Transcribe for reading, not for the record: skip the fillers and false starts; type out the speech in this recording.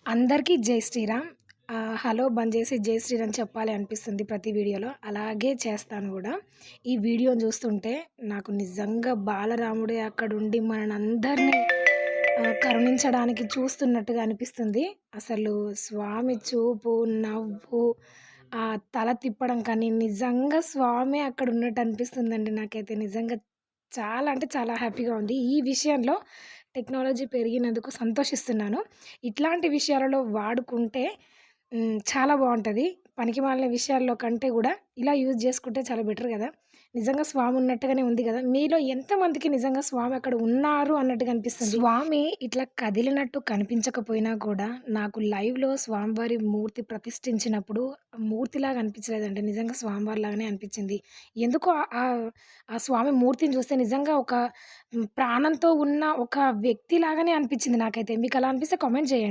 అందరికీ జై శ్రీరామ్. హలో బంద్ చేసి జై శ్రీరామ్ చెప్పాలి అనిపిస్తుంది ప్రతి వీడియోలో. అలాగే చేస్తాను గూడా. ఈ వీడియోని చూస్తుంటే నాకు నిజంగా బాలరాముడే అక్కడుండి మననందరినీ కరుణించడానికి చూస్తున్నట్టుగా అనిపిస్తుంది. అసలు స్వామి చూపు, నవ్వు, తల తిప్పడం కానీ నిజంగా స్వామే అక్కడున్నట్టు అనిపిస్తుందండి నాకైతే. నిజంగా చాలా అంటే చాలా హ్యాపీగా ఉంది. ఈ విషయంలో టెక్నాలజీ పెరిగినందుకు సంతోషిస్తున్నాను. ఇట్లాంటి విషయాలలో వాడుకుంటే చాలా బావుంటది. పనికిమాలిన విషయాల్లో కంటే గూడా ఇలా యూజ్ చేసుకుంటే చాలా బెటర్ గదా! నిజంగా స్వామి ఉన్నట్టుగానే ఉంది గదా! మీలో ఎంతమందికి నిజంగా స్వామి అక్కడ ఉన్నారు అన్నట్టుగా అనిపిస్తుంది? స్వామి ఇట్లా కదిలినట్టు కనిపించకపోయినా కూడా నాకు లైవ్‌లో స్వామివారి మూర్తి ప్రతిష్ఠించినప్పుడు మూర్తిలాగా అనిపించలేదండి. నిజంగా స్వామివారిలాగానే అనిపించింది. ఎందుకో ఆ స్వామి మూర్తిని చూస్తే నిజంగా ఒక ప్రాణంతో ఉన్న ఒక వ్యక్తిలాగానే అనిపించింది నాకైతే. మీకలా అనిపిస్తే కామెంట్ చేయండి.